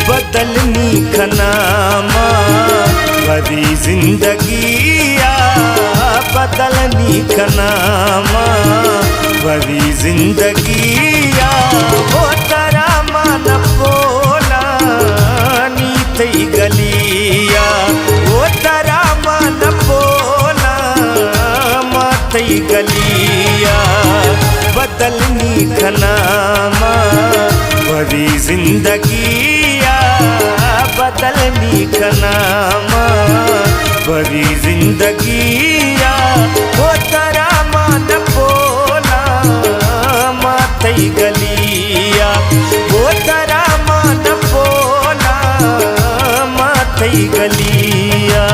बदलनी खनामा भरी जिंदगिया, बदलनी खनामा भरी जिंदगिया। वो तरा मन पोला नीत गलिया, वो तरा मन पोला मत गलिया। बदलनी खनामा भरी जिंदगिया, बदलनी खनामा भरी जिंदगिया। वो तरा मन पोला मत गलिया, वो तरा मन पोला मत गलिया।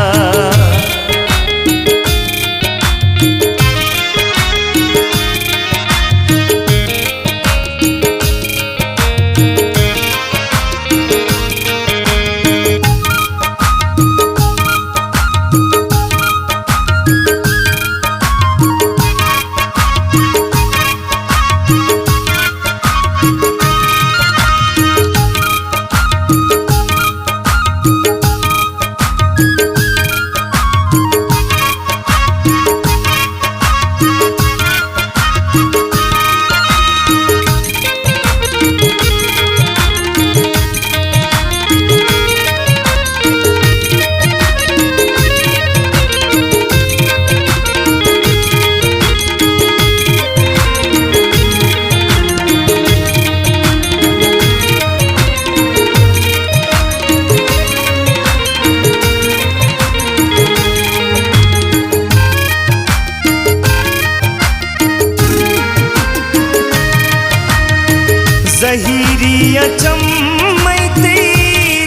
जहीरिया चम्मैते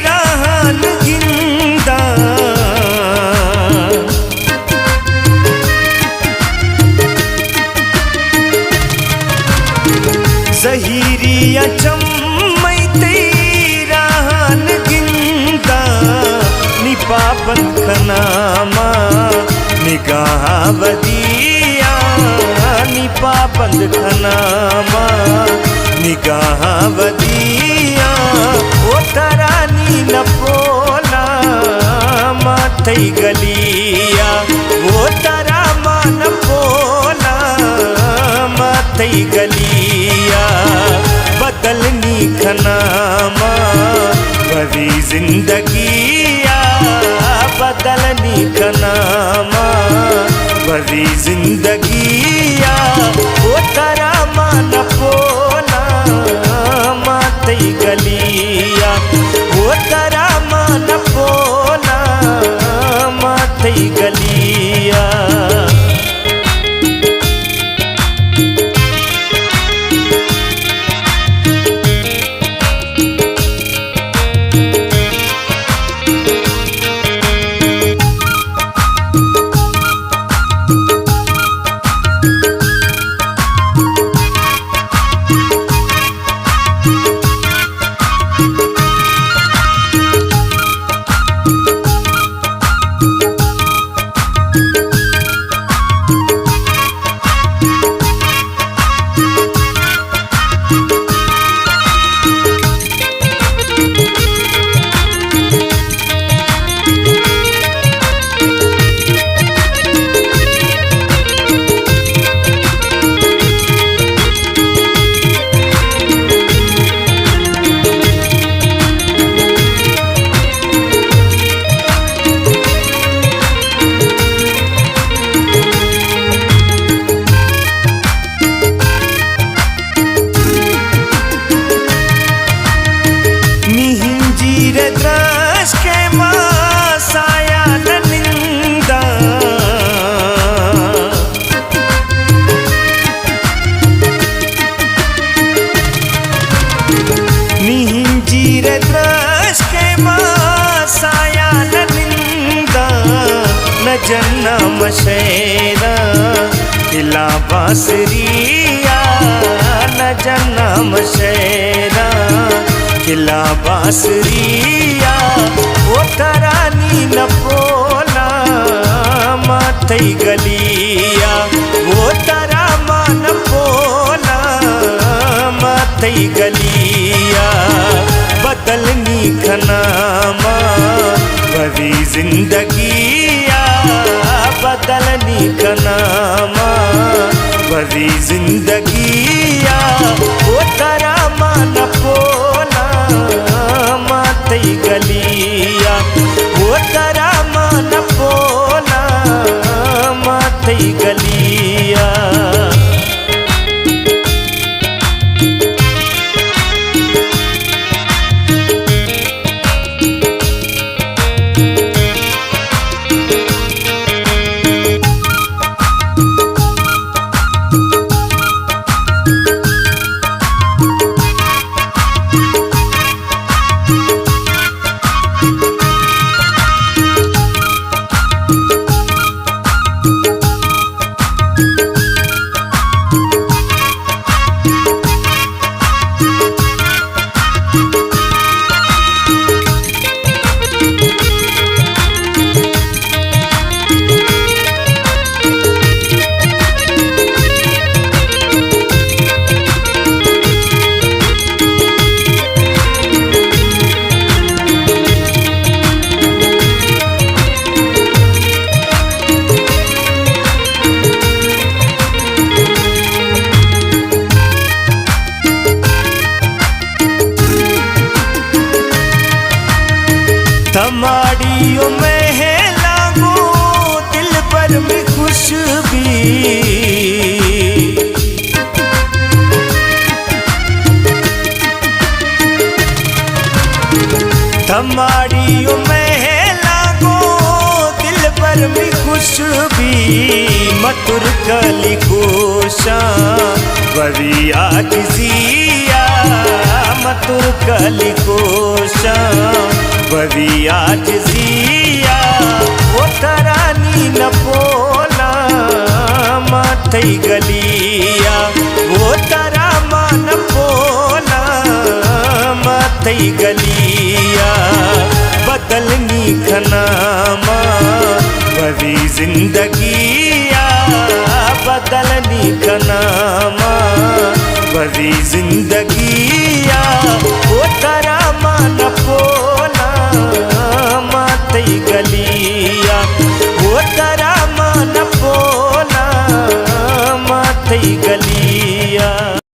रहन गिंदा, जहीरिया चम्मैते रहन गिंदा। निपापन खनामा निगाह बदिया, निपापन खनामा निगाह बदिया। वो तरा नील पोला मत गलिया, वो तरा मन पोला मत गलिया। बदलनी खनामा भरी जिंदगिया, बदलनी खनामा भरी जिंदगिया। वो तरा मन पोला मत गलिया, वो तरा मन पोला मत गलिया। मशेरा दिला बासरिया न जना मशेरा दिला बासरिया ओ तरानी न पोला माथई गलिया ओ तरा मान पोला माथई गलिया बदलनी खनामा बड़ी जिंदगिया बदलनी खनामा बड़ी जिंदगिया ओ तरा मान पोला माथई गलिया ओ तरा मान पोला माथई गलिया तमाड़ियों में है लागो दिल पर में खुशबी तमाड़ियों में है लागो दिल पर में खुशबी मधुर कली कोशा बड़ी आजिजिया मधुर कली कोशा बड़ी आजिजिया ओ तरानी न पोला माथई गलिया ओ तरा मान पोला माथई गलिया बदलनी खनामा बड़ी जिंदगिया बदलनी खनामा बड़ी जिंदगी